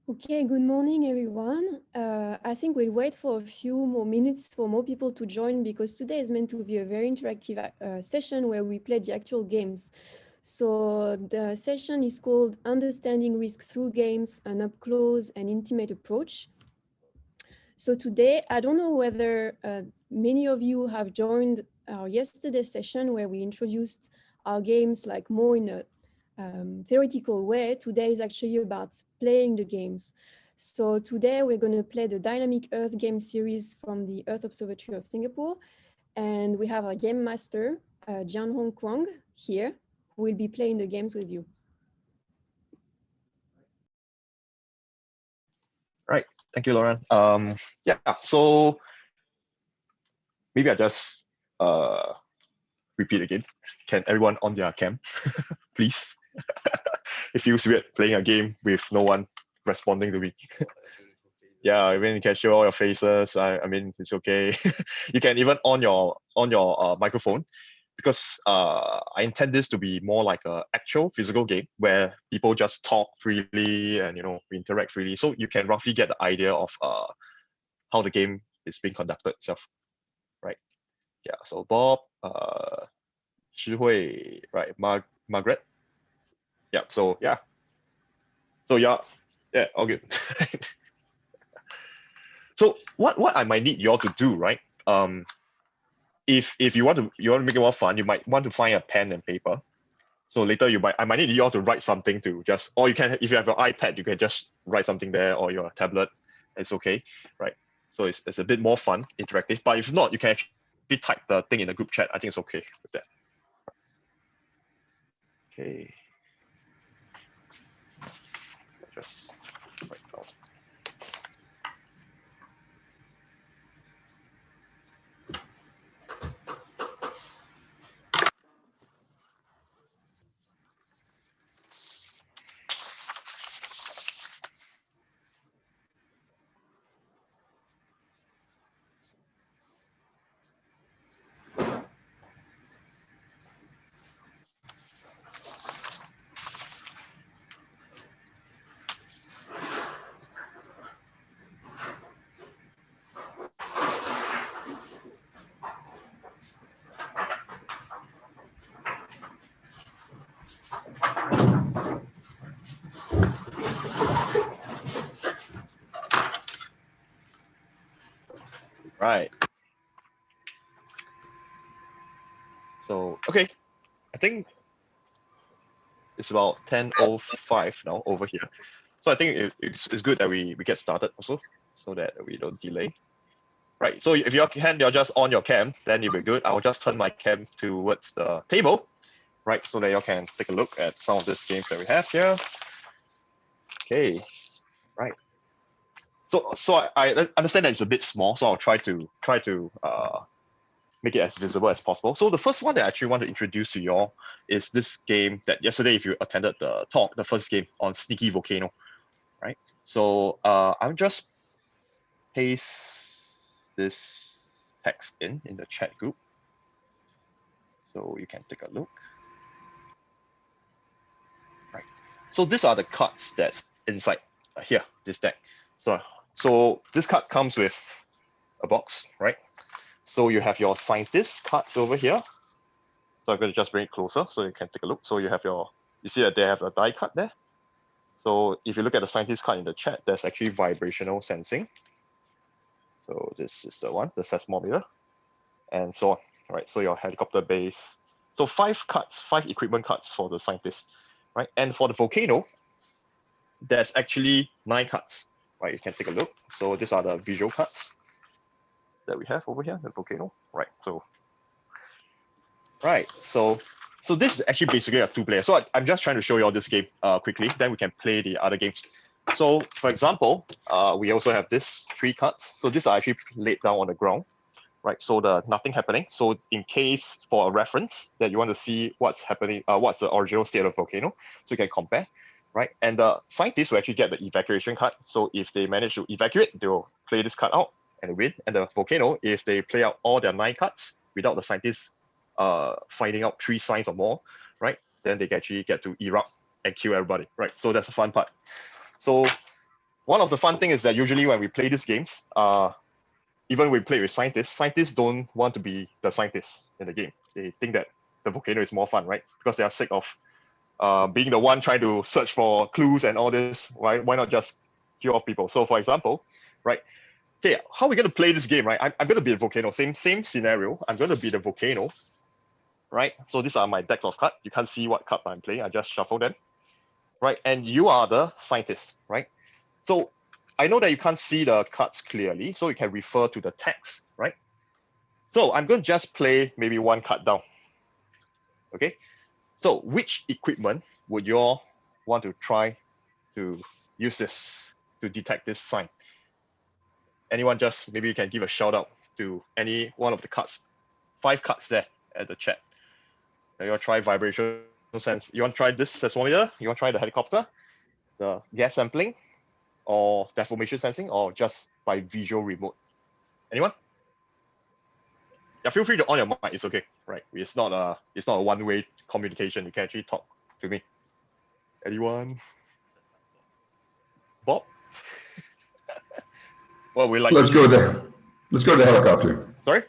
Okay, good morning, everyone. I think we'll wait for a few more minutes for more people to join because today is meant to be a very interactive session where we play the actual games. So the session is called Understanding Risk Through Games, an up-close and intimate approach. So today, I don't know whether many of you have joined our yesterday's session where we introduced our games like more in a theoretical way. Today is actually about playing the games. So today we're going to play the Dynamic Earth game series from the Earth Observatory of Singapore. And we have our game master, Jian Hong Kwang, here, who will be playing the games with you. Right. Thank you, Lauren. Yeah, so maybe I just repeat again. Can everyone on their cam, please? It feels weird playing a game with no one responding to me. Yeah, I mean you can show all your faces. I mean it's okay. You can even on your microphone because I intend this to be more like a actual physical game where people just talk freely and we interact freely. So you can roughly get the idea of how the game is being conducted itself, right? Yeah. So Bob, Shihui, right? Margaret. Yeah. So yeah. So yeah, all good. So what I might need you all to do, right? If you want to make it more fun, you might want to find a pen and paper. So later I might need you all to write something to just, or you can, if you have an iPad, you can just write something there, or your tablet. It's okay, right? So it's a bit more fun, interactive. But if not, you can actually type the thing in the group chat. I think it's okay with that. Okay. Just write down. Right. So okay, I think it's about 10:05 now over here. So I think it's good that we get started also, so that we don't delay. Right. So if you're just on your cam, then you'll be good. I'll just turn my cam towards the table, right, so that you can take a look at some of these games that we have here. Okay. Right. So I understand that it's a bit small, so I'll try to make it as visible as possible. So the first one that I actually want to introduce to you all is this game that yesterday, if you attended the talk, the first game on Sneaky Volcano, right? So I'll just paste this text in the chat group, so you can take a look. Right. So these are the cards that's inside here, this deck. So this card comes with a box, right? So you have your scientist cards over here. So I'm going to just bring it closer so you can take a look. So you see that they have a die card there. So if you look at the scientist card in the chat, there's actually vibrational sensing. So this is the one, the seismometer, and so on. Right. So your helicopter base. So 5 equipment cards for the scientist, right? And for the volcano, there's actually 9 cards, right? You can take a look. So these are the visual cards that we have over here, the volcano, right? So this is actually basically a 2-player. So I'm just trying to show you all this game quickly, then we can play the other games. So for example, we also have this 3 cards. So these are actually laid down on the ground, right? So nothing happening. So in case for a reference that you want to see what's happening, what's the original state of the volcano, so you can compare, right? And the scientists will actually get the evacuation card. So if they manage to evacuate, they will play this card out and win. And the volcano, if they play out all their 9 cards without the scientists finding out 3 signs or more, right? Then they actually get to erupt and kill everybody, right? So that's the fun part. So one of the fun things is that usually when we play these games, even we play with scientists, scientists don't want to be the scientists in the game. They think that the volcano is more fun, right? Because they are sick of being the one trying to search for clues and all this. Why not just kill off people? So for example, right? Okay, how are we going to play this game, right? I'm going to be the volcano. Same scenario. I'm going to be the volcano, right? So these are my decks of cards. You can't see what card I'm playing. I just shuffle them, right? And you are the scientist, right? So I know that you can't see the cards clearly, so you can refer to the text, right? So I'm going to just play maybe one card down, okay? So which equipment would you all want to try to use this to detect this sign? Anyone just, maybe you can give a shout out to any one of the cards. 5 cards there at the chat. You want to try vibration sense? You want to try this seismometer? You want to try the helicopter? The gas sampling? Or deformation sensing? Or just by visual remote? Anyone? Yeah, feel free to on your mic. It's okay, right? It's not a one-way communication. You can actually talk to me. Anyone? Bob? Well, we like. Let's go there. Let's go to the helicopter. Sorry?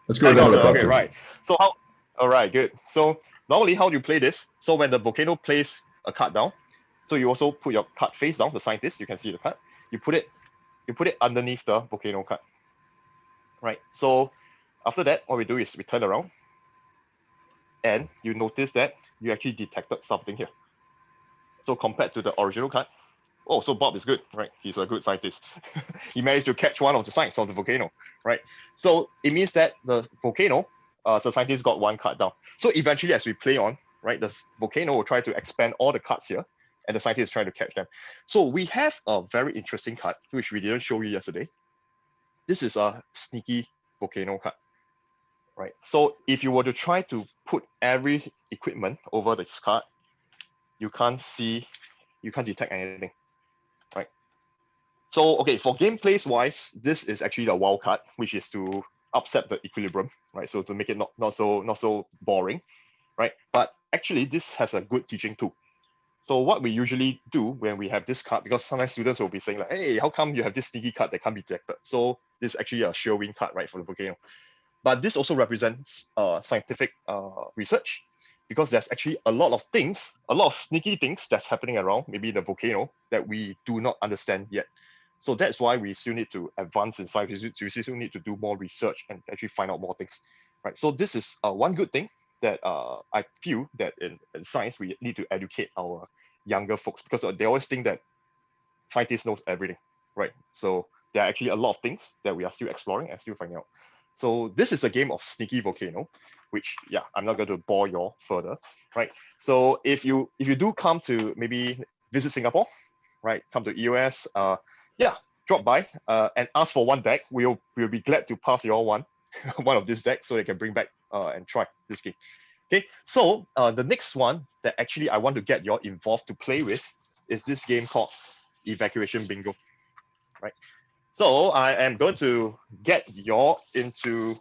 Let's go to the helicopter. Okay, right. So how? All right, good. So normally, how do you play this? So when the volcano plays a card down, so you also put your card face down. The scientist, you can see the card. You put it underneath the volcano card. Right. So after that, what we do is we turn around, and you notice that you actually detected something here. So compared to the original card, oh, so Bob is good, right? He's a good scientist. He managed to catch one of the signs of the volcano, right? So it means that the volcano, the scientist got one card down. So eventually, as we play on, right, the volcano will try to expand all the cards here, and the scientist is trying to catch them. So we have a very interesting card, which we didn't show you yesterday. This is a sneaky volcano card, right? So if you were to try to put every equipment over this card, you can't detect anything. So, okay, for gameplays wise, this is actually the wild card, which is to upset the equilibrium, right? So to make it not so boring, right? But actually, this has a good teaching tool. So what we usually do when we have this card, because sometimes students will be saying like, hey, how come you have this sneaky card that can't be detected? So this is actually a sure win card, right, for the volcano. But this also represents scientific research, because there's actually a lot of sneaky things that's happening around, maybe the volcano, that we do not understand yet. So that's why we still need to advance in science. We still need to do more research and actually find out more things, right? So this is one good thing that I feel that in science, we need to educate our younger folks, because they always think that scientists know everything, right? So there are actually a lot of things that we are still exploring and still finding out. So this is a game of Sneaky Volcano, which, yeah, I'm not going to bore you all further, right? So if you do come to maybe visit Singapore, right, come to EOS, yeah, drop by and ask for one deck. We'll be glad to pass you all one of these decks, so you can bring back and try this game. Okay, so the next one that actually I want to get you all involved to play with is this game called Evacuation Bingo, right? So I am going to get you all into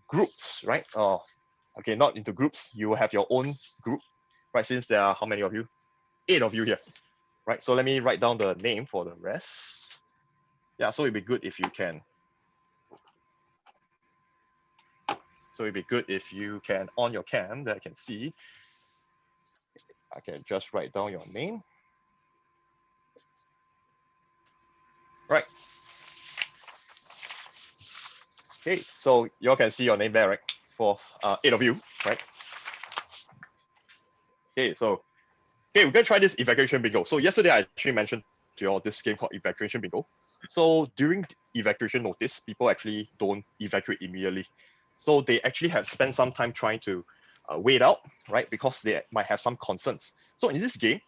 groups, right? Okay, not into groups. You will have your own group, right? Since there are how many of you? 8 of you here. Right, so let me write down the name for the rest. Yeah, so it'd be good if you can. So it'd be good if you can on your cam that I can see. I can just write down your name. Right. Okay, so you all can see your name there, right? For 8 of you, right? Okay, so we're gonna try this evacuation bingo. So yesterday I actually mentioned to you all this game called evacuation bingo. So during evacuation notice, people actually don't evacuate immediately. So they actually have spent some time trying to wait out, right? Because they might have some concerns. So in this game,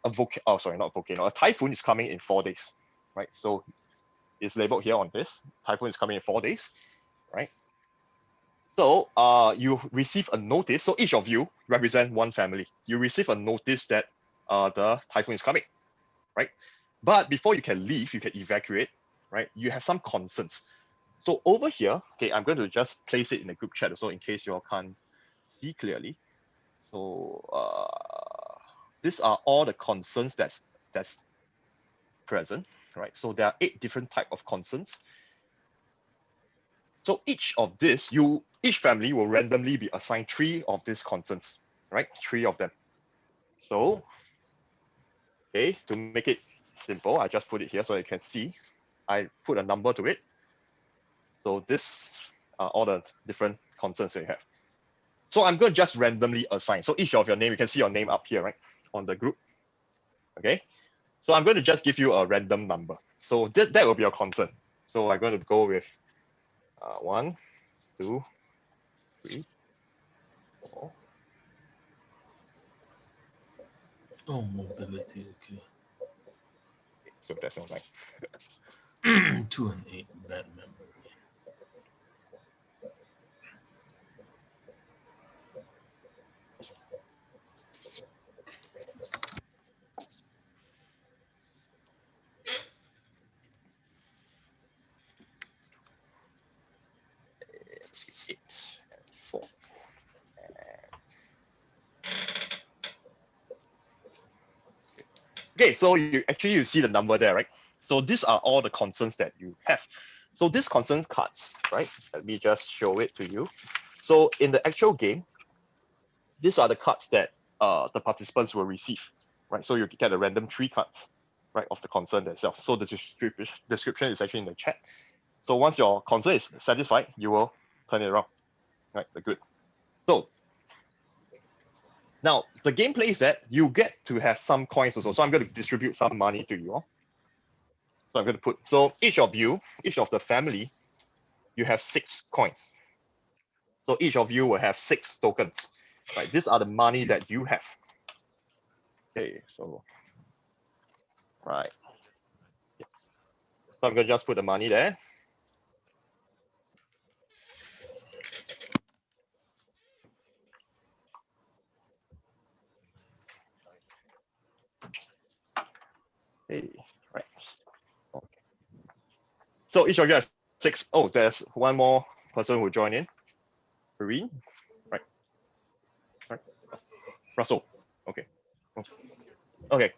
a typhoon is coming in 4 days, right? So it's labeled here on this. Typhoon is coming in 4 days, right? So you receive a notice. So each of you represent one family. You receive a notice that the typhoon is coming, right? But before you can leave, you can evacuate, right? You have some concerns. So over here, okay, I'm going to just place it in the group chat also in case you all can't see clearly. So these are all the concerns that's present, right? So there are 8 different type of constants. So each of this, each family will randomly be assigned 3 of these constants, right? 3 of them. So, okay, to make it simple, I just put it here so you can see. I put a number to it. So this are all the different constants that you have. So I'm going to just randomly assign. So each of your name, you can see your name up here, right? On the group. Okay. So I'm going to just give you a random number. So that will be your constant. So I'm going to go with 1, 2, 3, 4. Oh, mobility, okay. So that's not like 2 and 8, bad memory. eight and 4. Okay, so you see the number there, right? So these are all the constants that you have. So these constants cards, right? Let me just show it to you. So in the actual game, these are the cards that the participants will receive, right? So you get a random 3 cards, right, of the constant itself. So the description is actually in the chat. So once your constant is satisfied, you will turn it around, right? The good. So now the gameplay is that you get to have some coins also. So I'm going to distribute some money to you all. So I'm going to put, so each of the family, you have 6 coins. So each of you will have 6 tokens, right? These are the money that you have. Okay, so, right. So I'm going to just put the money there. Okay, right. Okay. So each of you has 6. Oh, there's one more person who joined in. Marine, right? Right. Russell. Okay. Okay.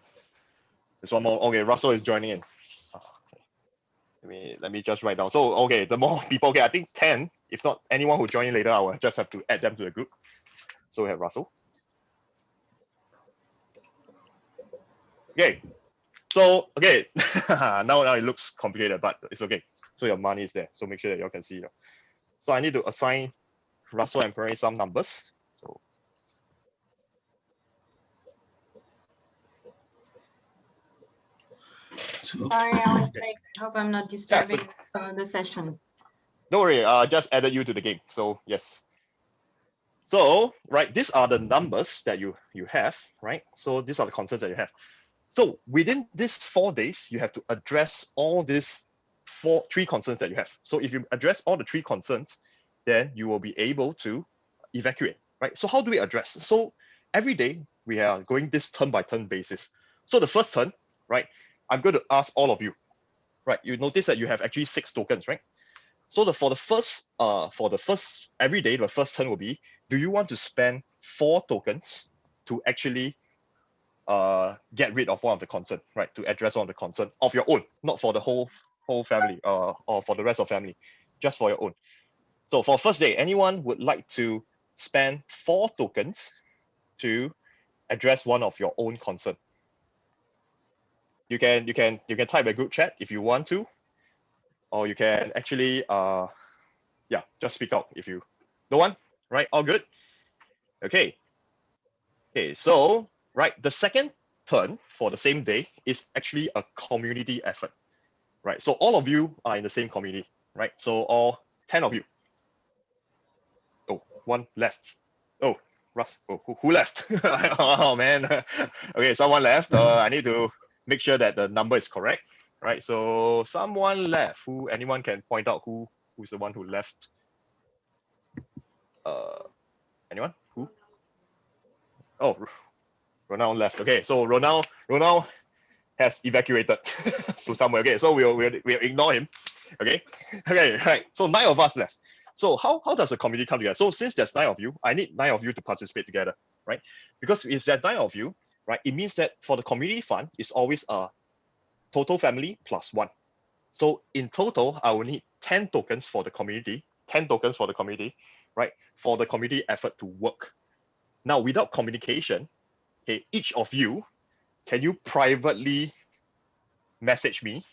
There's one more. Okay, Russell is joining in. Let me just write down. So okay, the more people. Okay, I think 10. If not anyone who join in later, I will just have to add them to the group. So we have Russell. Okay. So okay, now it looks complicated, but it's okay. So your money is there. So make sure that you can see. So I need to assign Russell and Perry some numbers. So Sorry, I was like, hope I'm not disturbing the session. Don't worry, I just added you to the game. So yes. So right, these are the numbers that you have, right? So these are the constants that you have. So within these 4 days, you have to address all these 3 constants that you have. So if you address all the 3 constants, then you will be able to evacuate, right? So how do we address? So every day we are going this turn by turn basis. So the first turn, right? I'm going to ask all of you, right? You notice that you have actually 6 tokens, right? So for the first every day, the first turn will be, do you want to spend 4 tokens to actually get rid of one of the concern, right? To address one of the concern of your own, not for the whole family or for the rest of family, just for your own. So for first day, anyone would like to spend 4 tokens to address one of your own concern? You can type a group chat if you want to, or you can actually yeah, just speak out if you don't want, right? All good. Okay. Okay, so right, the second turn for the same day is actually a community effort, right? So all of you are in the same community, right? So all 10 of you. Oh, one left. Oh, rough. Oh, who left? Oh man. Okay, someone left. I need to make sure that the number is correct, right? So someone left. Anyone can point out who's the one who left? Anyone? Who? Oh, Ronald left. Okay, so Ronald has evacuated to somewhere. Okay, so we'll ignore him. Okay, right. So 9 of us left. So how does the community come together? So since there's 9 of you, I need 9 of you to participate together, right? Because if there's 9 of you, right, it means that for the community fund, it's always a total family plus 1. So in total, I will need 10 tokens for the community, 10 tokens for the community, right? For the community effort to work. Now, without communication, okay, each of you, can you privately message me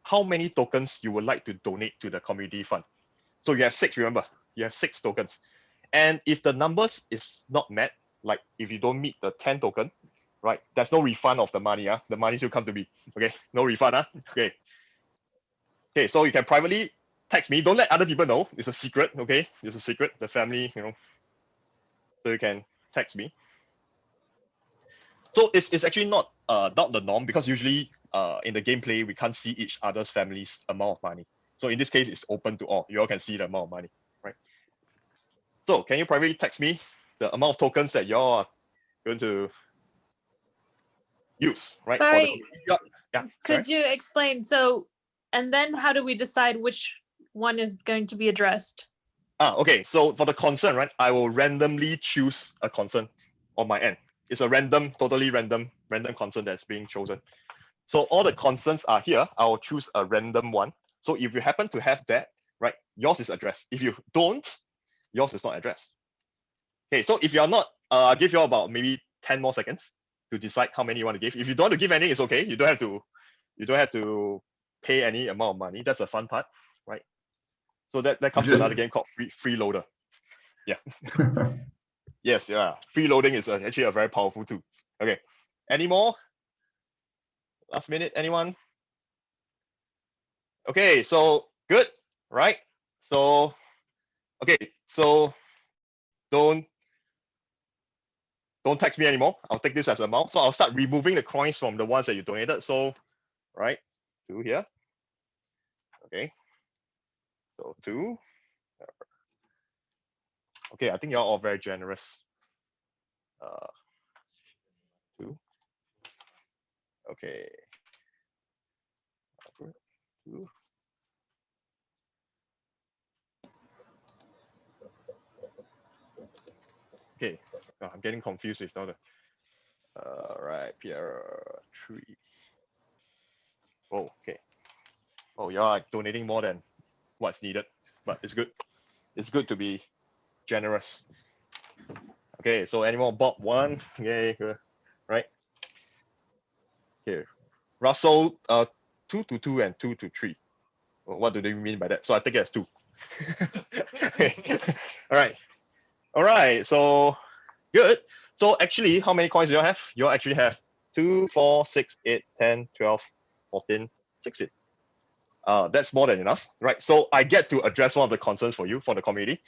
how many tokens you would like to donate to the community fund? So you have 6, remember, you have 6 tokens. And if the numbers is not met, like if you don't meet the 10 token, right, there's no refund of the money. The money still come to me. Okay, no refund. Okay. Okay, so you can privately text me. Don't let other people know. It's a secret. Okay, it's a secret. The family, so you can text me. So it's actually not the norm, because usually in the gameplay we can't see each other's family's amount of money. So in this case, it's open to all. You all can see the amount of money, right? So can you privately text me the amount of tokens that y'all are going to use, right? Sorry. Yeah. Could you explain? So, and then how do we decide which one is going to be addressed? Okay. So for the concern, right, I will randomly choose a concern on my end. It's a random, totally random concern that's being chosen. So all the concerns are here. I will choose a random one. So if you happen to have that, right, yours is addressed. If you don't, yours is not addressed. Okay, so if you're not, I'll give you about maybe 10 more seconds to decide how many you want to give. If you don't want to give any, it's okay. You don't have to pay any amount of money. That's the fun part, right? So that comes to another game called freeloader. Yeah. Yes, yeah. Freeloading is actually a very powerful tool. Okay. Any more? Last minute, anyone? Okay, so good, right? So, okay, so don't text me anymore. I'll take this as an amount. So I'll start removing the coins from the ones that you donated. So, right, 2 here. Okay, so 2. Okay, I think you're all very generous. 2. Okay. 2. Okay, I'm getting confused with all the. Right, Pierre 3. Oh, okay. Oh, you're donating more than what's needed, but it's good. It's good to be generous. Okay, so any more? Bob 1. Okay, right. Here, Russell 2 to 2 and 2 to 3. Well, what do they mean by that? So I take it as 2. Okay. All right. So good. So actually, how many coins do you have? You actually have 2, 4, 6, 8, 10, 12, 14, 16. That's more than enough, right? So I get to address one of the concerns for you for the community.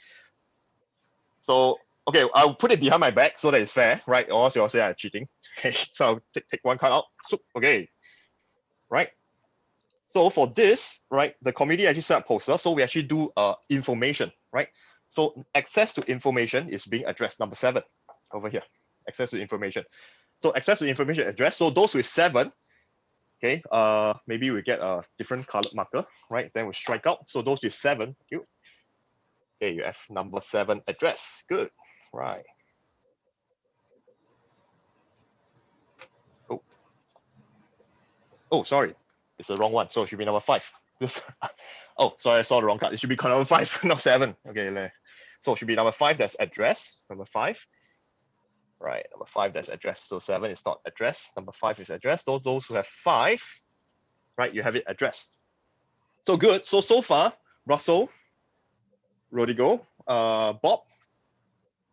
So okay, I'll put it behind my back so that it's fair, right? Or else you'll say I'm cheating. Okay, so I'll take one card out. Okay, right? So for this, right, the community actually set up poster. So we actually do information, right? So access to information is being addressed, number 7 over here. Access to information. So access to information address. So those with 7, okay, maybe we get a different colored marker, right? Then we strike out. So those with 7, okay, you have number 7 address. Good, right. Oh, sorry, it's the wrong one. So it should be number 5. Oh, sorry, I saw the wrong card. It should be number 5, not 7. Okay, so it should be number 5 that's address. Number 5. Right, number 5 that's address. So 7 is not address. Number 5 is address. Those who have 5, right, you have it addressed. So good. So far, Russell, Rodrigo, Bob,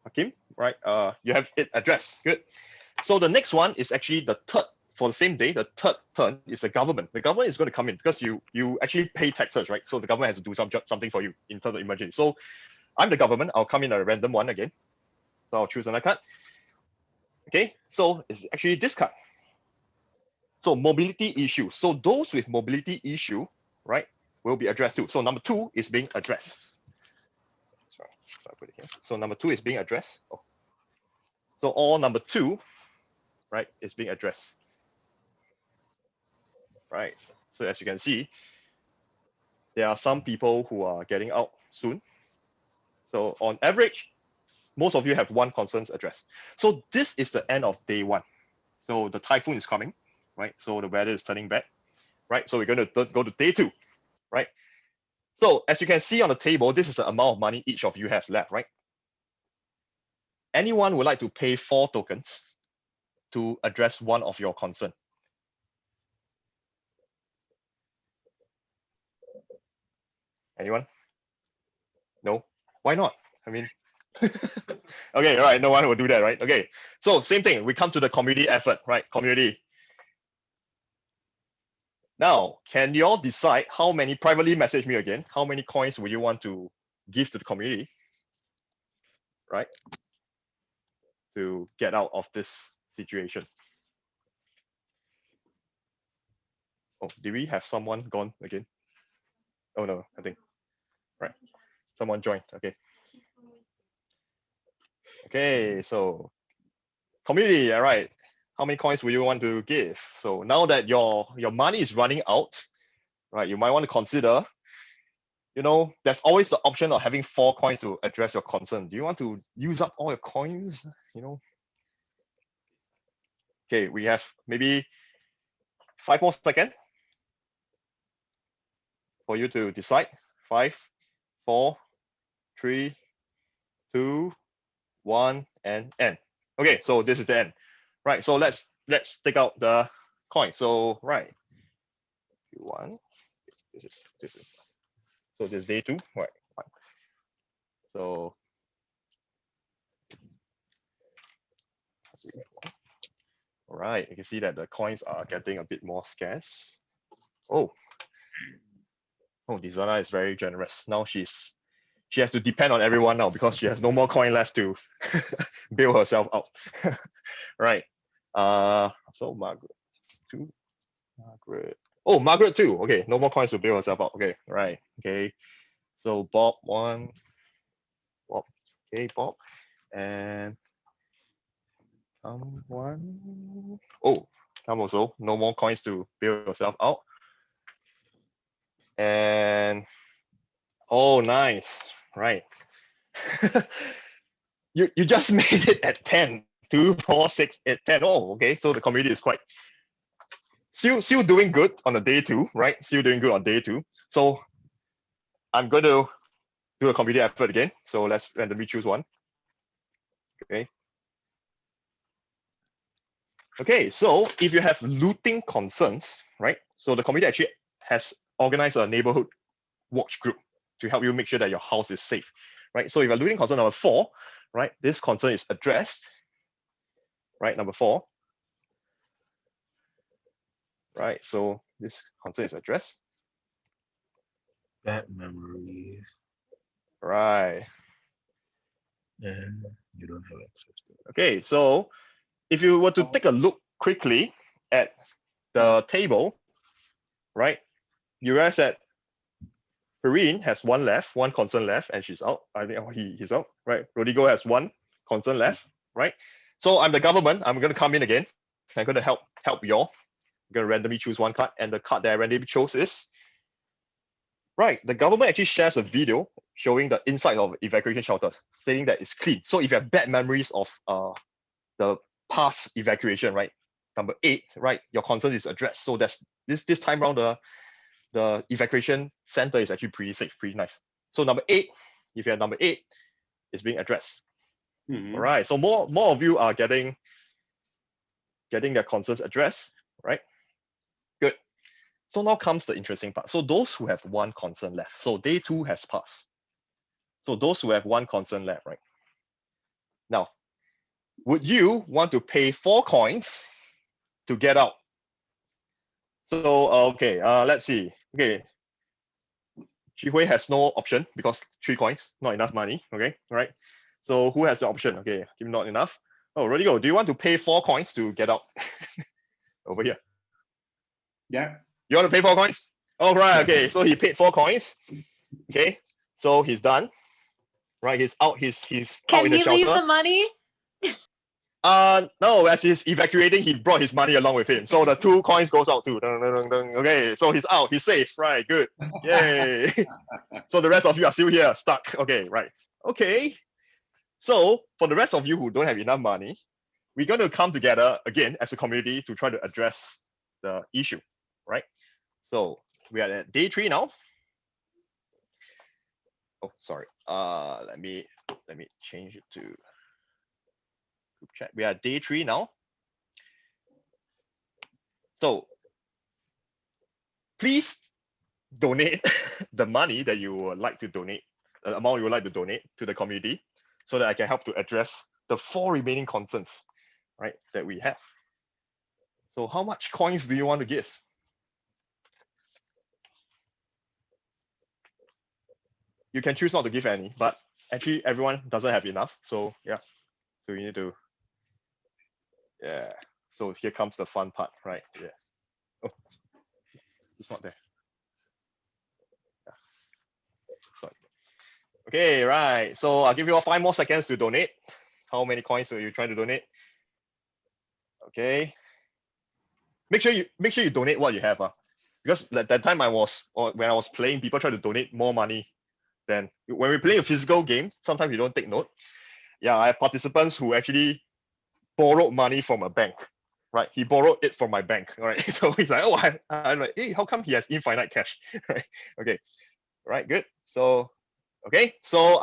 Hakim, right? You have it addressed. Good. So the next one is actually the third. For the same day, the third turn is the government. The government is going to come in because you actually pay taxes, right? So the government has to do something for you in terms of emergency. So I'm the government. I'll come in a random one again. So I'll choose another card. Okay, so it's actually this card. So mobility issue. So those with mobility issue, right, will be addressed too. So number 2 is being addressed. Sorry, so I put it here. So number 2 is being addressed. Oh. So all number 2, right, is being addressed. Right. So as you can see, there are some people who are getting out soon. So on average, most of you have 1 concern addressed. So this is the end of day 1. So the typhoon is coming, right? So the weather is turning bad. right? So we're going to go to day 2, right? So as you can see on the table, this is the amount of money each of you have left, right? Anyone would like to pay 4 tokens to address one of your concern? Anyone? No? Why not? I mean, okay, all right, no one will do that, right? Okay, so same thing, we come to the community effort, right? Community. Now, can you all decide how many, privately message me again, how many coins would you want to give to the community, right? To get out of this situation. Oh, did we have someone gone again? Oh no, I think, right. Someone joined, okay. Okay, so community, all right. How many coins will you want to give? So now that your money is running out, right, you might want to consider, you know, there's always the option of having 4 coins to address your concern. Do you want to use up all your coins, you know? Okay, we have maybe 5 more seconds for you to decide. 5, 4, 3, 2, 1, and end. Okay, so this is the end. Right, so let's take out the coin. So right, 1. This is so this is day 2, right? So all right, you can see that the coins are getting a bit more scarce. Oh, Dizana is very generous. Now she has to depend on everyone now because she has no more coin left to bail herself out. Right. So Margaret 2. Margaret. Oh, Margaret 2. Okay, no more coins to bail herself out. Okay, right. Okay. So Bob 1. Bob. Okay, Bob. And Tom 1. Oh, Tom also. No more coins to bail yourself out. And oh, nice. Right. you just made it at 10. 2, 4, 6, 8, 10. Oh, okay. So the community is quite still doing good on the day 2, right? Still doing good on day 2. So I'm going to do a community effort again. So let's randomly choose one. Okay. Okay, so if you have looting concerns, right? So the community actually has organized a neighborhood watch group to help you make sure that your house is safe, right? So if you're looting concern number 4, right? This concern is addressed, right? Number 4, right? So this concern is addressed, Bad memories, right? and you don't have access to it. Okay, so if you were to take a look quickly at the table, right? You realize that Perrine has 1 left, 1 concern left, and she's out. I think he's out, right? Rodrigo has 1 concern left, right? So I'm the government. I'm going to come in again. I'm going to help y'all. I'm going to randomly choose 1 card, and the card that I randomly chose is right. The government actually shares a video showing the inside of evacuation shelters, saying that it's clean. So if you have bad memories of the past evacuation, right? Number 8, right? Your concern is addressed. So that's this time around the evacuation center is actually pretty safe, pretty nice. So number 8, if you have number 8, is being addressed. All right. So more of you are getting their concerns addressed, right? Good. So now comes the interesting part. So those who have 1 concern left. So day 2 has passed. So those who have 1 concern left, right? Now, would you want to pay 4 coins to get out? So okay, let's see. Okay, Hui has no option because 3 coins, not enough money. Okay, all right. So who has the option? Okay, give not enough. Oh, Rodrigo, do you want to pay 4 coins to get out? Over here. Yeah. You want to pay 4 coins? All right. Okay, so he paid 4 coins. Okay, so he's done. Right, he's out. He's Can out in the he shelter. leave the money? No, as he's evacuating, he brought his money along with him. So the 2 coins goes out too. Dun, dun, dun, dun. Okay, so he's out. He's safe. Right, good. Yay. So the rest of you are still here, stuck. Okay, right. Okay. So for the rest of you who don't have enough money, we're going to come together again as a community to try to address the issue, right? So we are at day 3 now. Oh, sorry. Let me change it to group chat. We are at day 3 now. So please donate the money that you would like to donate, the amount you would like to donate to the community, so that I can help to address the 4 remaining concerns, right, that we have. So how much coins do you want to give? You can choose not to give any, but actually everyone doesn't have enough. So yeah, so you need to, yeah. So here comes the fun part, right? Yeah. Oh, it's not there. Yeah. Sorry. Okay, right. So I'll give you all 5 more seconds to donate. How many coins are you trying to donate? Okay. Make sure you donate what you have, because at that time when I was playing, people try to donate more money than when we're playing a physical game. Sometimes you don't take note. Yeah, I have participants who actually borrowed money from a bank, right? He borrowed it from my bank, right? So he's like, oh, I'm like, hey, how come he has infinite cash? Right? Okay, right, good. So, okay, so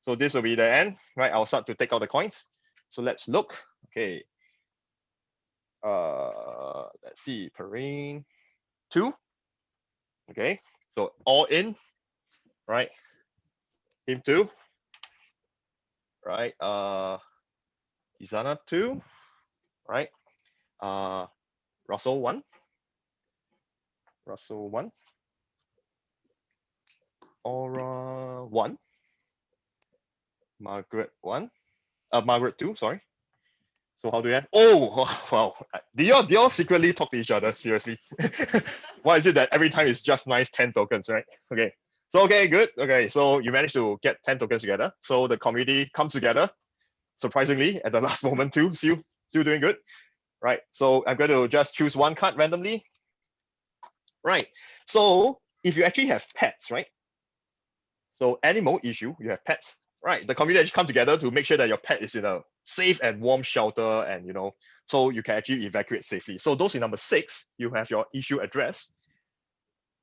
so this will be the end, right? I'll start to take out the coins. So let's look. Okay. Let's see, Perrine 2. Okay, so all in, right? Him 2, right? Izana 2, right? Russell 1, Russell 1, Aura 1, Margaret 1, Margaret 2, sorry. So how do you have? Oh, wow. Do y'all secretly talk to each other? Seriously? Why is it that every time it's just nice 10 tokens, right? Okay. So, okay, good. Okay, so you managed to get 10 tokens together. So the community comes together, surprisingly, at the last moment too. Still doing good. Right. So I'm going to just choose one card randomly. Right. So if you actually have pets, right? So animal issue, you have pets, right? The community actually come together to make sure that your pet is in a safe and warm shelter, and so you can actually evacuate safely. So those in number 6, you have your issue addressed.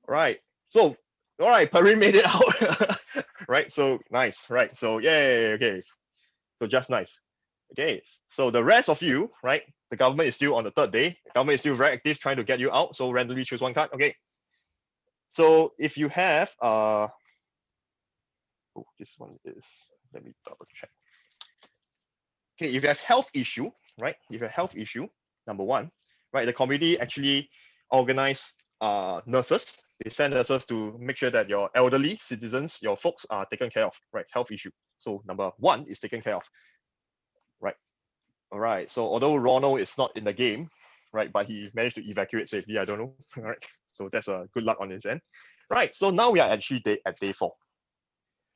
Right. So, all right, Perrine made it out. Right. So nice. Right. So yay. Okay. So just nice. Okay. So the rest of you, right? The government is still on the 3rd day. The government is still very active trying to get you out. So randomly choose one card. Okay. So if you have this one is, let me double check. Okay, if you have health issue, right? If you have health issue, number 1, right? The community actually organize nurses. They send nurses to make sure that your elderly citizens, your folks are taken care of, right? Health issue. So number 1 is taken care of, right? All right. So although Ronald is not in the game, right, but he managed to evacuate safely. I don't know. All right. So that's a good luck on his end. Right. So now we are actually at day 4.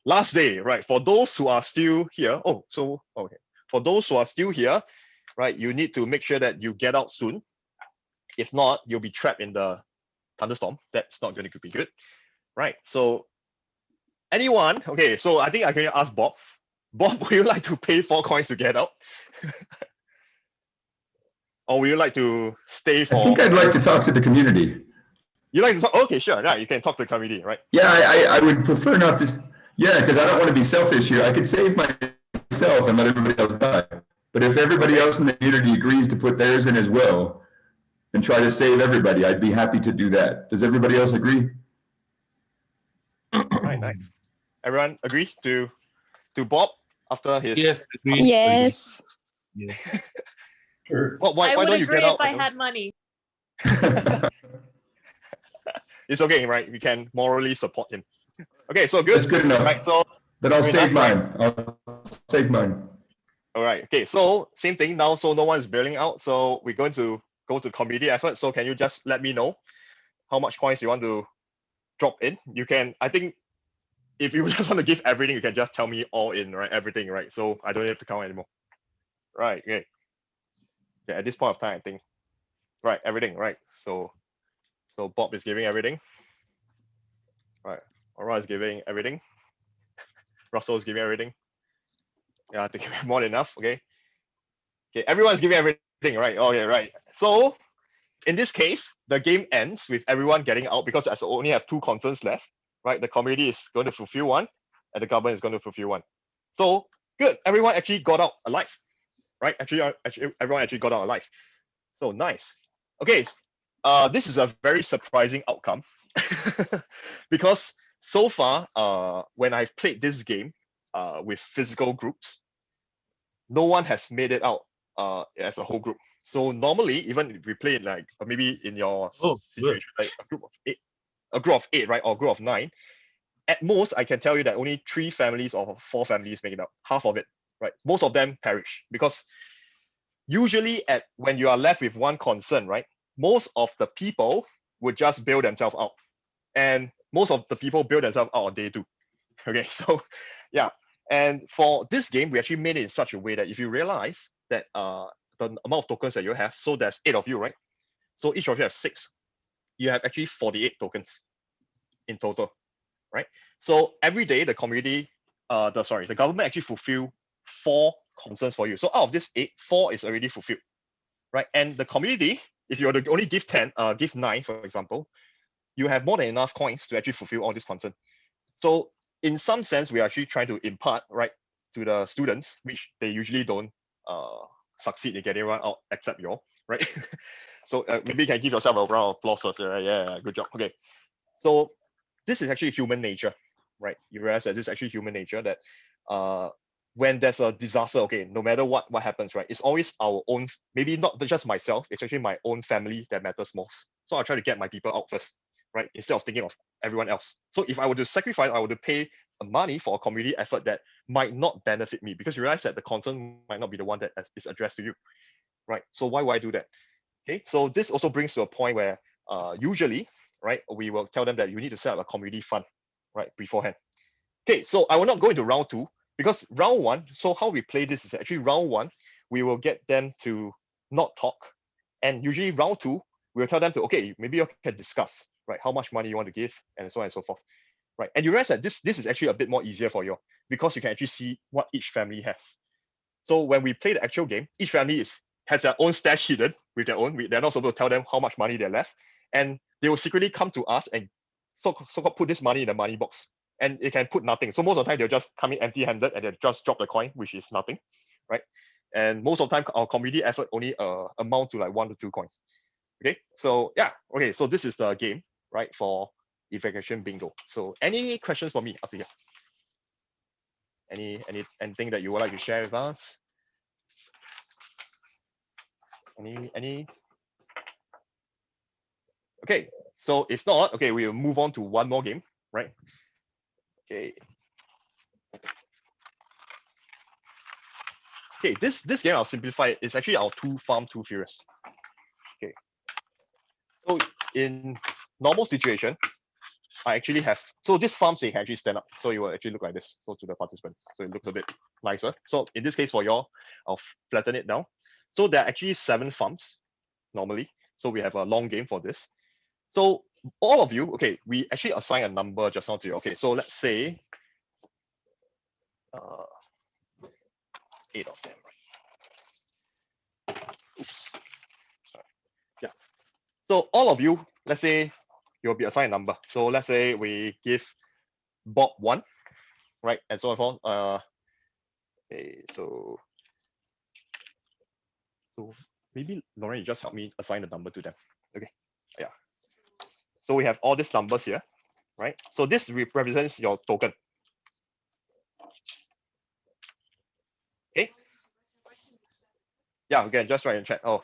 Last day, right? For those who are still here, okay. For those who are still here, right, you need to make sure that you get out soon. If not, you'll be trapped in the thunderstorm. That's not going to be good, right? So anyone, okay, so I think I can ask Bob. Bob, would you like to pay 4 coins to get out? Or would you like to stay for? I think I'd like to talk to the community. You like to talk? Okay, sure. Yeah, you can talk to the community, right? Yeah, I would prefer not to. Yeah, because I don't want to be selfish here. I could save myself and let everybody else die. But if everybody else in the community agrees to put theirs in as well and try to save everybody, I'd be happy to do that. Does everybody else agree? Right, nice. Everyone agree to Bob after his? Yes, agree. Yes. Yes. Sure. Well, why I would don't you agree get out? if I had money. It's okay, right? We can morally support him. Okay, so good. That's good enough. Right, so Then I'll very save nice, mine. I'll save mine. all right. Okay, so same thing now. So no one's bailing out. So we're going to go to community effort. So can you just let me know how much coins you want to drop in? You can, I think, if you just want to give everything, you can just tell me all in, right? Everything, right? So I don't have to count anymore. Right. Okay. Yeah, at this point of time, I think. Right, everything, right? So Bob is giving everything. Right. Aura is giving everything. Russell is giving everything. Yeah, I think more than enough. Okay. Okay, everyone's giving everything, right? Okay, right. So in this case, the game ends with everyone getting out because as I only have 2 concerns left, right? The community is going to fulfill one and the government is going to fulfill one. So good, everyone actually got out alive, right? Actually, everyone actually got out alive. So nice. Okay, this is a very surprising outcome because so far, when I've played this game with physical groups, no one has made it out as a whole group. So normally, even if we play it like maybe in your Oh, situation, like a group of 8, right, or a group of 9, at most I can tell you that only 3 families or 4 families make it out, half of it, right? Most of them perish because usually when you are left with one concern, right, most of the people would just bail themselves out, and most of the people bail themselves out on day 2. Okay, so yeah, and for this game, we actually made it in such a way that if you realize that the amount of tokens that you have, so there's 8 of you, right? So each of you have 6. You have actually 48 tokens in total, right? So every day the community, the government actually fulfill 4 concerns for you. So out of this 8, 4 is already fulfilled, right? And the community, if you were to only give 9, for example, you have more than enough coins to actually fulfill all these concerns. So in some sense, we are actually trying to impart, right, to the students, which they usually don't succeed in getting everyone out except you all, right? So maybe you can give yourself a round of applause first, right? Yeah, good job. Okay, so this is actually human nature, right? You realize that this is actually human nature, that when there's a disaster, okay, no matter what happens, right, it's always our own, maybe not just myself, it's actually my own family that matters most. So I'll try to get my people out first, right, instead of thinking of everyone else. So if I were to sacrifice, I were to pay money for a community effort that might not benefit me, because you realize that the concern might not be the one that is addressed to you, right? So why would I do that? Okay, so this also brings to a point where usually, right, we will tell them that you need to set up a community fund, right, beforehand. Okay, so I will not go into round 2 because round 1, so how we play this is actually round 1, we will get them to not talk. And usually round 2, we'll tell them to, okay, maybe you can discuss, right, how much money you want to give and so on and so forth, right? And you realize that this is actually a bit more easier for you because you can actually see what each family has. So when we play the actual game, each family has their own stash hidden with their own. They're not supposed to tell them how much money they're left, and they will secretly come to us and so-called put this money in the money box, and it can put nothing. So most of the time they'll just come in empty-handed and they just drop the coin, which is nothing, right? And most of the time our community effort only amount to like 1 to 2 coins. Okay, so yeah, okay, so this is the game, right, for evacuation bingo. So any questions for me up to here? Anything that you would like to share with us? Any? Okay, so if not, okay, we'll move on to one more game, right? Okay. Okay, this game I'll simplify it. It's actually our 2 Farm 2 Furious. Okay. So in normal situation, I actually have, so this farms they can actually stand up. So it will actually look like this. So to the participants. So it looks a bit nicer. So in this case for y'all, I'll flatten it down. So there are actually 7 farms normally. So we have a long game for this. So all of you, okay, we actually assign a number just now to you. Okay, so let's say 8 of them. Oops. Sorry. Yeah. So all of you, let's say you'll be assigned a number. So let's say we give Bob 1, right, and so on. Okay, so maybe Lauren, you just help me assign the number to them. Okay. Yeah. So we have all these numbers here, right? So this represents your token. Okay. Yeah, again, just write in chat. Oh,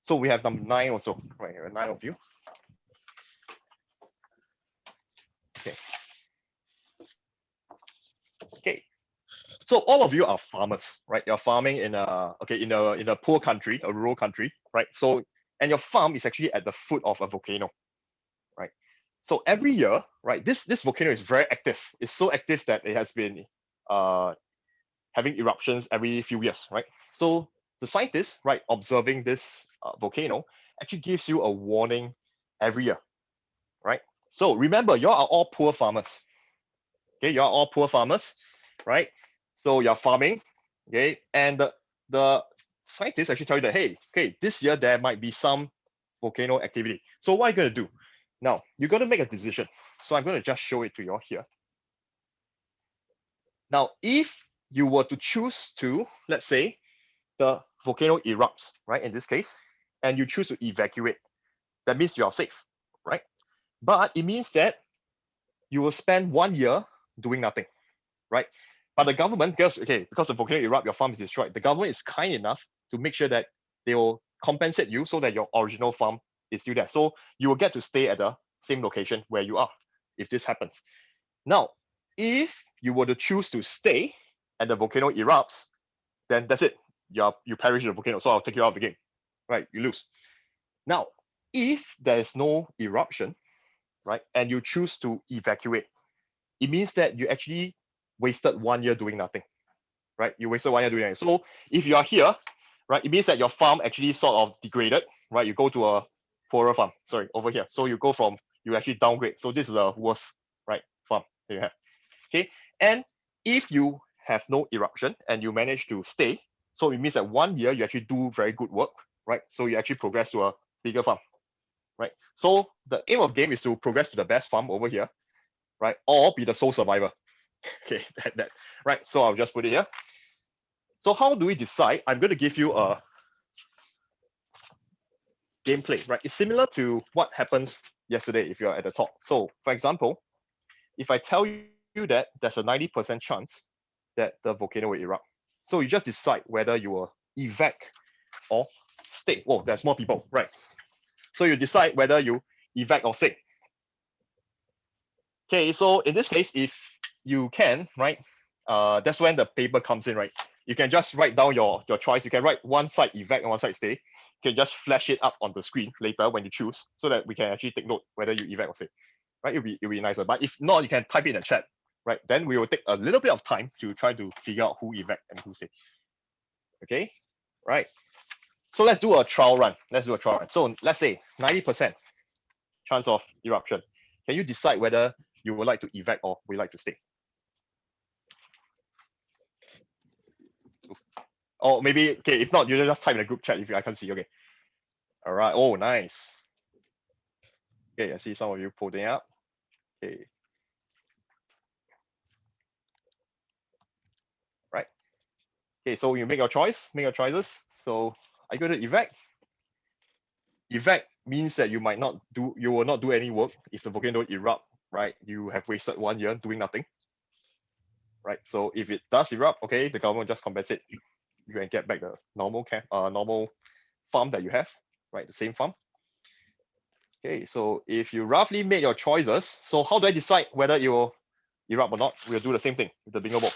so we have number 9 also, right? 9 of you. Okay. Okay. So all of you are farmers, right? You're farming in a poor country, a rural country, right? So and your farm is actually at the foot of a volcano, right? So every year, right, this volcano is very active. It's so active that it has been having eruptions every few years, right? So the scientists, right, observing this volcano actually gives you a warning every year, right? So remember, you are all poor farmers. Okay, you are all poor farmers, right? So you're farming, okay, and the scientists actually tell you that, hey, okay, this year there might be some volcano activity. So what are you going to do? Now, you're going to make a decision. So I'm going to just show it to you all here. Now, if you were to choose to, let's say, the volcano erupts, right, in this case, and you choose to evacuate, that means you are safe, right? But it means that you will spend 1 year doing nothing, right? But the government, because the volcano erupt, your farm is destroyed. The government is kind enough to make sure that they will compensate you so that your original farm is still there. So you will get to stay at the same location where you are if this happens. Now, if you were to choose to stay and the volcano erupts, then that's it. You perish in the volcano. So I'll take you out of the game, right? You lose. Now, if there is no eruption, right, and you choose to evacuate, it means that you actually wasted 1 year doing nothing, right? You wasted 1 year doing nothing. So if you are here, right, it means that your farm actually sort of degraded, right? You go to a poorer farm, sorry, over here. So you actually downgrade. So this is the worst, right, farm that you have, okay? And if you have no eruption and you manage to stay, so it means that 1 year you actually do very good work, right? So you actually progress to a bigger farm, right? So the aim of game is to progress to the best farm over here, right? Or be the sole survivor. Okay, right. So I'll just put it here. So how do we decide? I'm going to give you a gameplay, right? It's similar to what happens yesterday if you're at the top. So for example, if I tell you that there's a 90% chance that the volcano will erupt, so you just decide whether you will evac or stay. Whoa, there's more people, right? So you decide whether you evac or stay. Okay, so in this case, if you can, right, that's when the paper comes in, right? You can just write down your choice. You can write one side evac and one side stay. You can just flash it up on the screen later when you choose, so that we can actually take note whether you evac or stay, right? It'll be nicer. But if not, you can type it in the chat, right? Then we will take a little bit of time to try to figure out who evac and who stay. Okay, right? So let's do a trial run. So let's say 90% chance of eruption. Can you decide whether you would like to evac or would like to stay? Or maybe, okay, if not, you just type in the group chat if I can't see. Okay. All right. Oh, nice. Okay, I see some of you putting up. Okay. Right. Okay, so you make your choices. So are you going to evac? Evac means that you will not do any work if the volcano don't erupt, right? You have wasted 1 year doing nothing. Right. So if it does erupt, okay, the government just compensate. You can get back the normal farm that you have, right? The same farm. Okay, so if you roughly made your choices, so how do I decide whether it will erupt or not? We'll do the same thing with the bingo box.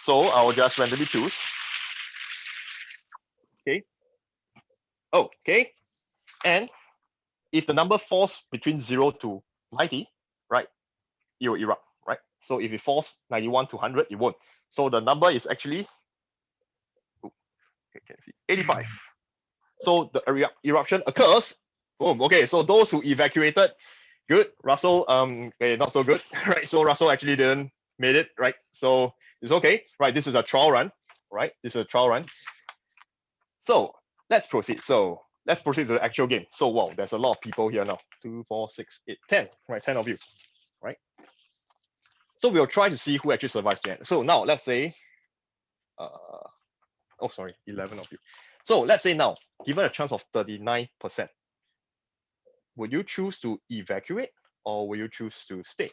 So I'll just randomly choose. Okay. Oh, okay. And if the number falls between 0 to 90, right, it will erupt, right? So if it falls 91 to 100, it won't. So the number is actually, okay, can see 85. So the eruption occurs. Boom. Okay, so those who evacuated, good. Russell, okay, not so good, right? So Russell actually didn't made it, right? So it's okay, right? This is a trial run, right? This is a trial run. So let's proceed. So let's proceed to the actual game. So wow, there's a lot of people here now. 2, 4, 6, 8, 10, right? 10 of you, right? So we'll try to see who actually survives the end. So now let's say, oh sorry, 11 of you. So let's say now, given a chance of 39%, would you choose to evacuate or will you choose to stay?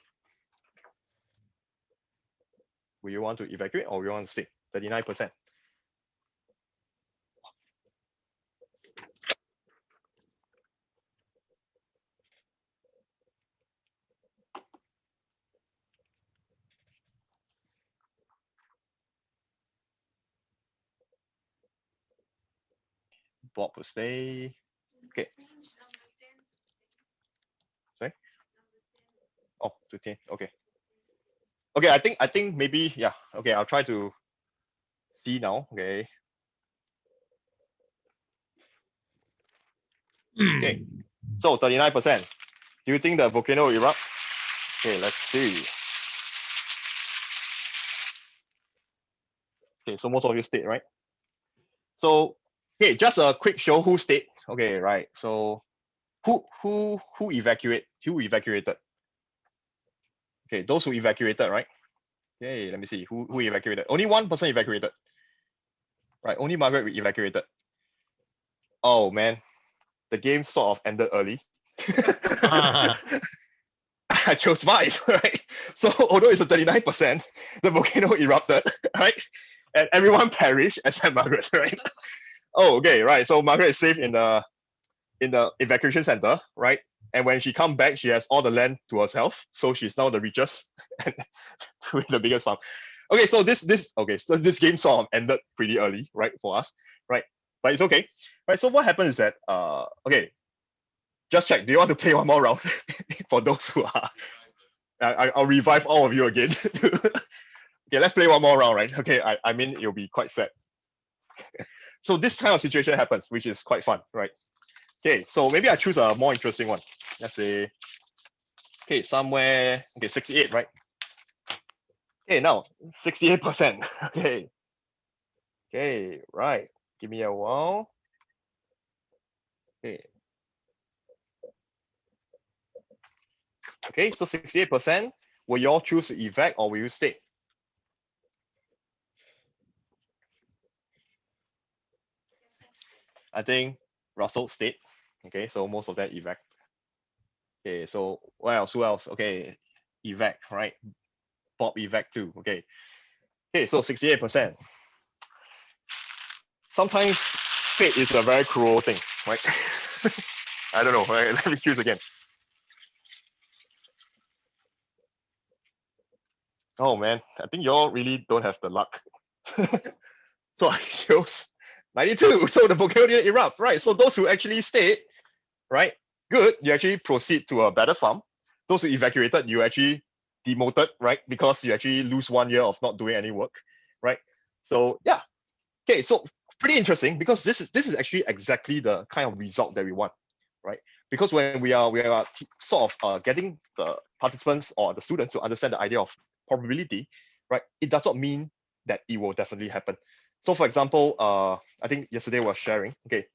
Will you want to evacuate or will you want to stay? 39%. Bob will stay. Okay. Sorry? Oh, to 10. Okay. Okay, I think maybe, yeah. Okay, I'll try to see now. Okay. Okay. So 39%. Do you think the volcano will erupt? Okay, let's see. Okay, so most of you stayed, right? So, okay, just a quick show who stayed. Okay, right. So who evacuated? Okay, those who evacuated, right? Okay, let me see who evacuated. Only one person evacuated. Right, only Margaret evacuated. Oh man, the game sort of ended early. I chose 5, right? So although it's a 39%, the volcano erupted, right? And everyone perished except Margaret, right? Oh, okay, right. So Margaret is safe in the evacuation center, right? And when she come back, she has all the land to herself. So she's now the richest and with the biggest farm. Okay, so this game sort of ended pretty early, right, for us, right? But it's okay, right? So what happens is that okay, just check. Do you want to play one more round for those who are? I'll revive all of you again. Okay, let's play one more round, right? Okay, I mean it'll be quite sad. So this kind of situation happens, which is quite fun, right? Okay, so maybe I choose a more interesting one. Let's say, okay, somewhere, okay, 68, right? Okay, now 68%. Okay. Okay, right. Give me a while. Okay. Okay, so 68%. Will you all choose to evac or will you stay? I think Russell stayed. Okay, so most of that evac. Okay, so what else? Who else? Okay, evac, right? Bob evac too. Okay. Okay, so 68%. Sometimes fate is a very cruel thing, right? I don't know. Right? Let me choose again. Oh man, I think y'all really don't have the luck. So I chose 92. So the volcano didn't erupt, right? So those who actually stayed, right? Good, you actually proceed to a better farm. Those who evacuated, you actually demoted, right? Because you actually lose 1 year of not doing any work, right? So yeah. Okay, so pretty interesting because this is actually exactly the kind of result that we want, right? Because when we are sort of getting the participants or the students to understand the idea of probability, right? It does not mean that it will definitely happen. So for example, I think yesterday we were sharing. Okay,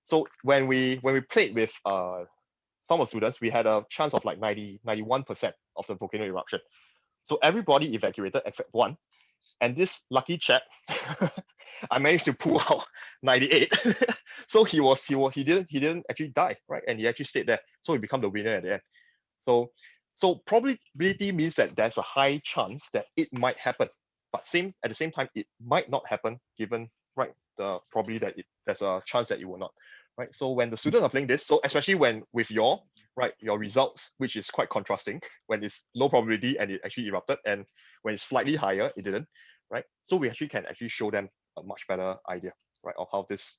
so when we played with some of the students, we had a chance of like 91% of the volcano eruption. So everybody evacuated except one. And this lucky chap, I managed to pull out 98. So he didn't actually die, right? And he actually stayed there. So he became the winner at the end. So probability means that there's a high chance that it might happen, but at the same time, it might not happen given, right, the probably that there's a chance that it will not, right? So when the students are playing this, so especially when with your results, which is quite contrasting, when it's low probability and it actually erupted, and when it's slightly higher, it didn't, right? So we can show them a much better idea, right, of how this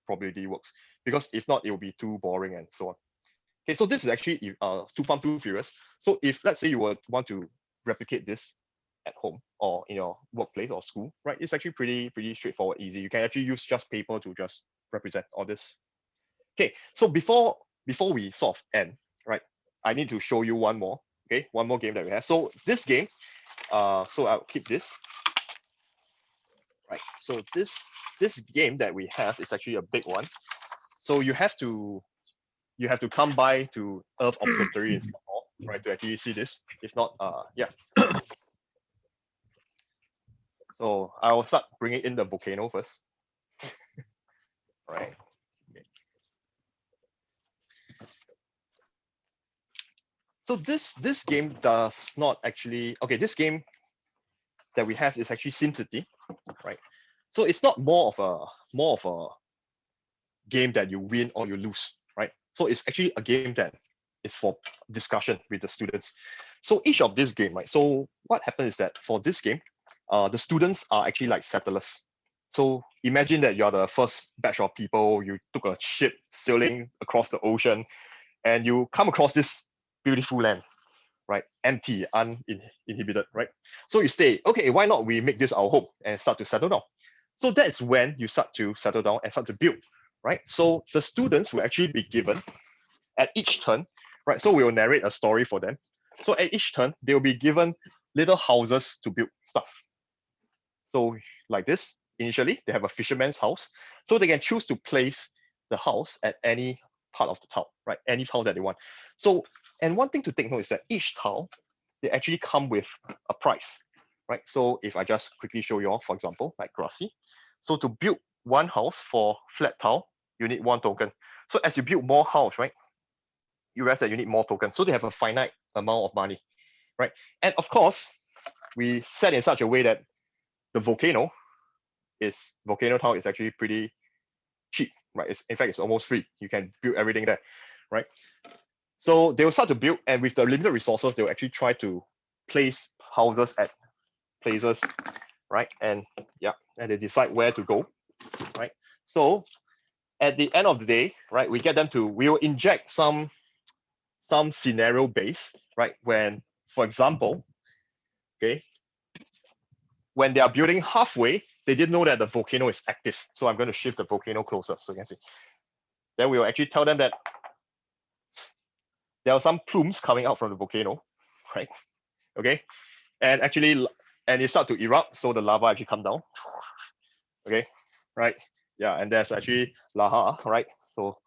probability works. Because if not, it will be too boring and so on. Okay, so this is actually Too Fun Too Furious. So if let's say you would want to replicate this at home or in your workplace or school, right? It's actually pretty straightforward, easy. You can actually use just paper to just represent all this. Okay, so before we sort of end, right? I need to show you one more. Okay, one more game that we have. So this game, so I'll keep this. Right. So this game that we have is actually a big one. So you have to come by to Earth Observatory in Singapore, right, to actually see this. If not, yeah. So I will start bringing in the volcano first. Right. Okay. So this game does not actually, okay, this game that we have is actually SimCity, right? So it's not more of a game that you win or you lose, right? So it's actually a game that is for discussion with the students. So each of this game, right? So what happens is that for this game, the students are actually like settlers. So imagine that you're the first batch of people, you took a ship sailing across the ocean, and you come across this beautiful land, right? Empty, uninhibited, right? So you say, okay, why not we make this our home and start to settle down? So that's when you start to settle down and start to build, right? So the students will actually be given at each turn, right? So we will narrate a story for them. So at each turn, they will be given little houses to build stuff. So like this, initially, they have a fisherman's house. So they can choose to place the house at any part of the tile, right? Any tile that they want. So, and one thing to take note is that each tile, they actually come with a price, right? So if I just quickly show you all, for example, like grassy. So to build one house for flat tile, you need 1 token. So as you build more house, right, you realize that you need more tokens. So they have a finite amount of money, right? And of course, we set in such a way that the volcano tile is actually pretty cheap, right? In fact, it's almost free. You can build everything there, right? So they will start to build, and with the limited resources, they will actually try to place houses at places, right? And yeah, and they decide where to go, right? So at the end of the day, right, we will inject some scenario base, right? When, for example, okay, when they are building halfway, they didn't know that the volcano is active. So I'm going to shift the volcano closer so you can see. Then we will actually tell them that there are some plumes coming out from the volcano, right? Okay, and actually, and it start to erupt, so the lava actually come down. Okay, right? Yeah, and there's actually lava, right? So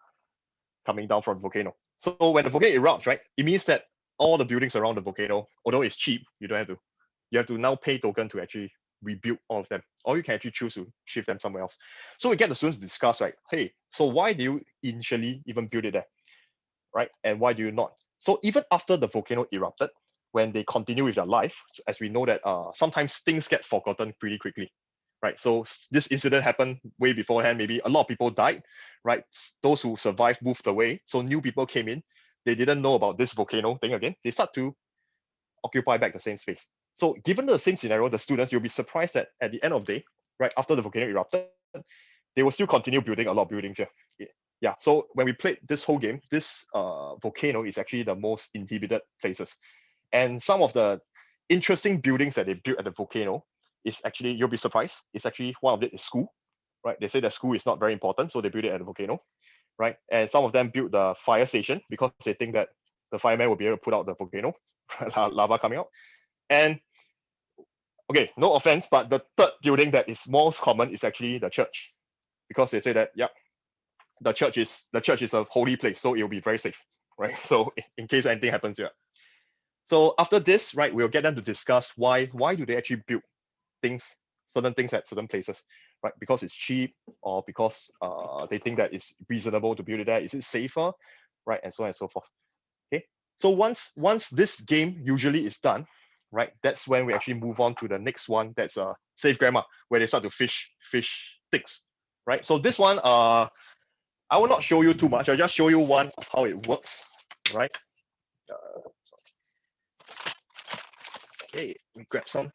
coming down from the volcano. So when the volcano erupts, right, it means that all the buildings around the volcano, although it's cheap, you have to now pay token to actually rebuild all of them, or you can actually choose to shift them somewhere else. So we get the students to discuss, right? Hey, so why do you initially even build it there, right? And why do you not? So even after the volcano erupted, when they continue with their life, as we know that sometimes things get forgotten pretty quickly, right? So this incident happened way beforehand. Maybe a lot of people died, right? Those who survived moved away. So new people came in. They didn't know about this volcano thing again. They start to occupy back the same space. So given the same scenario, the students, you'll be surprised that at the end of the day, right, after the volcano erupted, they will still continue building a lot of buildings here. Yeah, so when we played this whole game, this volcano is actually the most inhibited places. And some of the interesting buildings that they built at the volcano is actually, you'll be surprised, it's actually one of it is school, right? They say that school is not very important, so they built it at the volcano, right? And some of them built the fire station because they think that the firemen will be able to put out the volcano, lava coming out. And okay, no offense, but the third building that is most common is actually the church, because they say that, yeah, the church is a holy place, so it will be very safe, right? So in case anything happens here. So after this, right, we'll get them to discuss why do they actually build certain things at certain places, right? Because it's cheap, or because they think that it's reasonable to build it there. Is it safer, right? And so on and so forth. Okay. So once this game usually is done, right, that's when we actually move on to the next one. That's safe grammar, where they start to fish things, right? So this one, I will not show you too much. I'll just show you one of how it works, right? Okay, we grab some.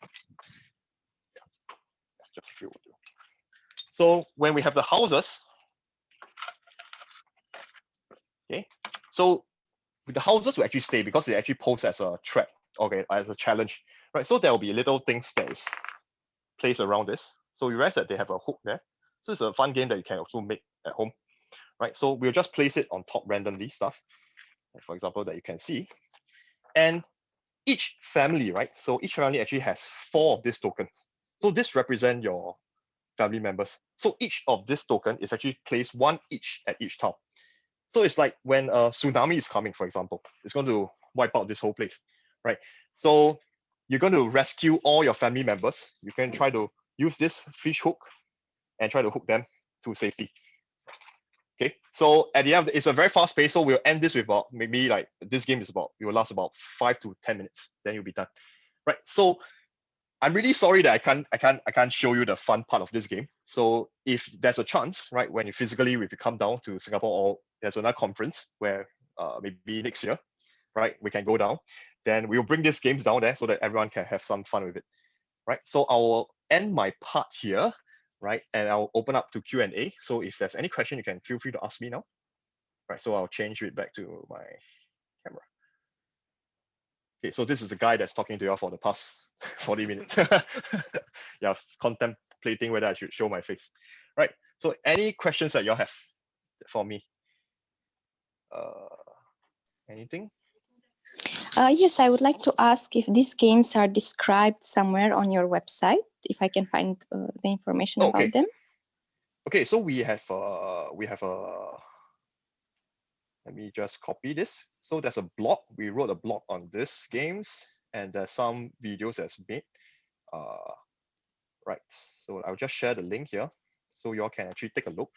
Just a few. So when we have the houses, okay, so the houses will actually stay because they actually pose as a threat, okay, as a challenge, right? So there will be little things that is placed around this. So you realize that they have a hook there. So it's a fun game that you can also make at home, right? So we'll just place it on top randomly stuff, for example, that you can see. And each family, right? So each family actually has 4 of these tokens. So this represent your family members. So each of this token is actually placed 1 each at each tile. So it's like when a tsunami is coming, for example, it's going to wipe out this whole place, right? So you're going to rescue all your family members. You can try to use this fish hook and try to hook them to safety. Okay, so at the end, it's a very fast pace. So we'll end this with about maybe like this game it will last about 5 to 10 minutes. Then you'll be done, right? So I'm really sorry that I can't show you the fun part of this game. So if there's a chance, right, when if you come down to Singapore, or there's another conference where maybe next year, right, we can go down, then we'll bring these games down there so that everyone can have some fun with it, right? So I'll end my part here, right, and I'll open up to Q&A. So if there's any question, you can feel free to ask me now, right? So I'll change it back to my camera. Okay, so this is the guy that's talking to you for the past 40 minutes. Yeah, I was contemplating whether I should show my face. Right, so any questions that y'all have for me? Anything? Yes, I would like to ask if these games are described somewhere on your website, if I can find the information about them. Okay, so we have let me just copy this. So there's a blog. We wrote a blog on this games, and there's some videos that's made. Right. So I'll just share the link here, so you all can actually take a look.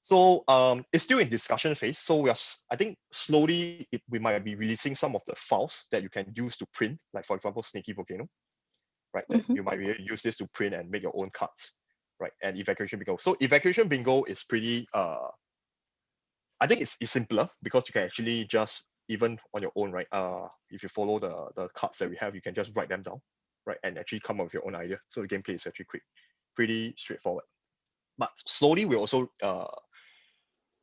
So it's still in discussion phase. So I think slowly we might be releasing some of the files that you can use to print, like for example, Snaky Volcano, right? That you might use this to print and make your own cards, right? And evacuation bingo. So evacuation bingo is pretty. I think it's simpler because you can actually just even on your own, right? If you follow the cards that we have, you can just write them down, right? And actually come up with your own idea. So the gameplay is actually quick, pretty straightforward. But slowly we also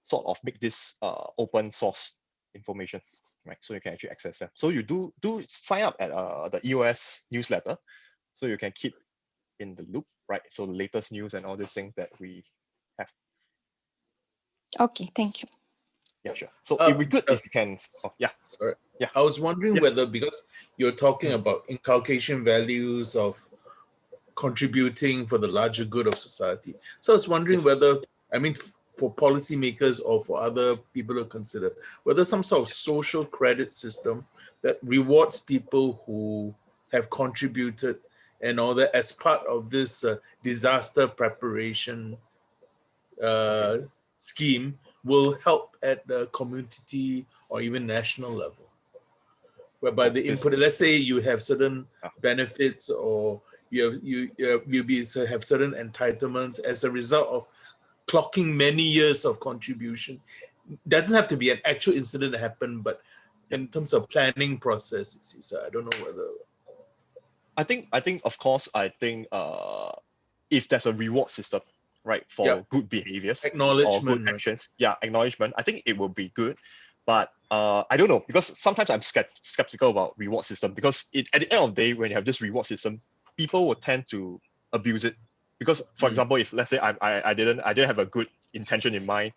sort of make this open source information, right? So you can actually access them. So you do sign up at the EOS newsletter, so you can keep in the loop, right? So the latest news and all these things that we have. Okay, thank you. Yeah, sure. So it'd be good if you can. Oh, yeah. Sorry. Yeah. I was wondering Yes. whether, because you're talking about inculcation values of contributing for the larger good of society. So I was wondering Yes. whether, I mean, for policymakers or for other people to consider, whether some sort of social credit system that rewards people who have contributed and all that as part of this disaster preparation scheme will help at the community or even national level, whereby the input, let's say you have certain benefits or you have certain entitlements as a result of clocking many years of contribution. Doesn't have to be an actual incident that happened, but in terms of planning processes, so I don't know whether. I think of course if there's a reward system, right, for good behaviors or good actions, acknowledgement, I think it will be good. But I don't know, because sometimes I'm skeptical about reward system, because at the end of the day, when you have this reward system, people will tend to abuse it. Because for example, if let's say I didn't have a good intention in mind,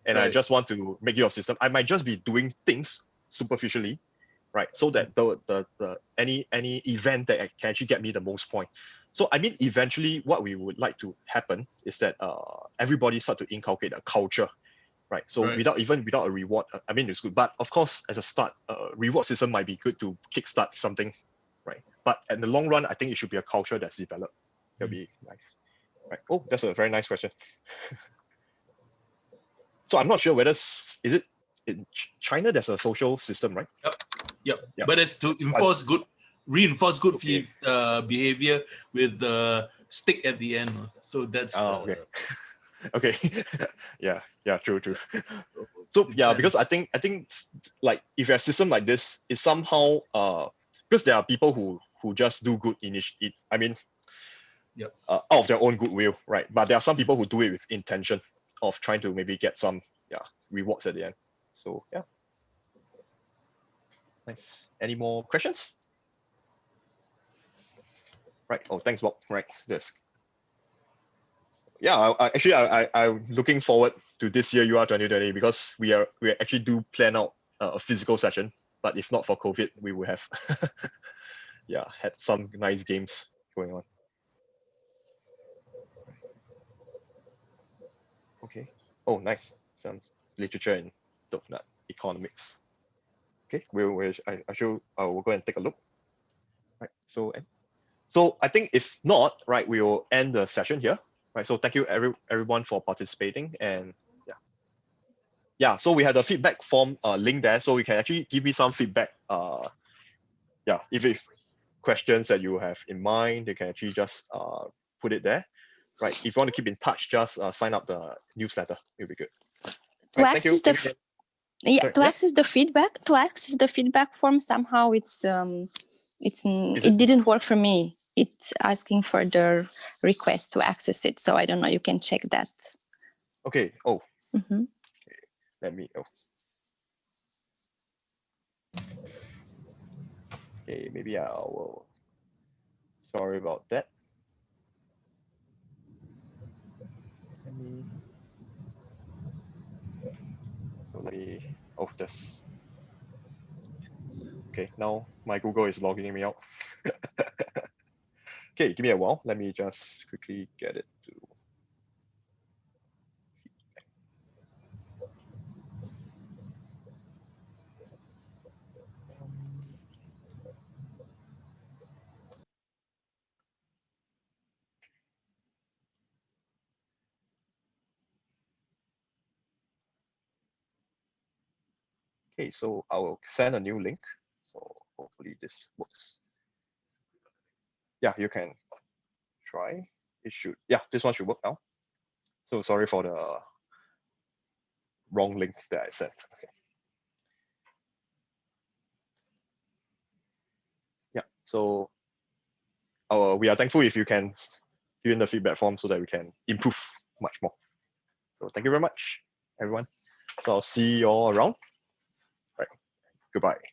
and I just want to make your system, I might just be doing things superficially, right? So that any event that can actually get me the most point. So I mean, eventually, what we would like to happen is that everybody start to inculcate a culture, right? So without a reward, I mean, it's good. But of course, as a start, reward system might be good to kickstart something, right? But in the long run, I think it should be a culture that's developed. That'll be nice, right? Oh, that's a very nice question. So I'm not sure whether is it in China there's a social system, right? Yep. But it's to reinforce good behavior with the stick at the end. So that's okay. yeah, true. So yeah, because I think like if you have a system like this, is somehow because there are people who just do good I mean, out of their own goodwill, right? But there are some people who do it with intention of trying to maybe get some rewards at the end. So yeah. Nice. Any more questions? Right. Oh, thanks, Bob. Right. This. Yeah. I'm looking forward to this year UR 2020, because we actually do plan out a physical session. But if not for COVID, we would have had some nice games going on. Okay. Oh, nice. Some literature in donut economics. Okay. I will go and take a look. Right. So I think if not, right, we will end the session here. Right. So thank you everyone for participating, and so we have the feedback form link there, so you can actually give me some feedback. If questions that you have in mind, you can actually just put it there. Right. If you want to keep in touch, just sign up the newsletter. It'll be good. To access the feedback form, somehow it didn't work for me. It's asking for the request to access it, so I don't know. You can check that. Okay. Oh. Mm-hmm. Okay. Let me. Oh. Okay. Maybe I will. Sorry about that. This. Okay, now my Google is logging me out. Okay, give me a while. Let me just quickly get it to. Okay, so I will send a new link. So hopefully this works. Yeah, you can try. It should, yeah, this one should work now. So sorry for the wrong link that I sent. Okay. Yeah, so we are thankful if you can fill in the feedback form so that we can improve much more. So thank you very much, everyone. So I'll see you all around. Right. Goodbye.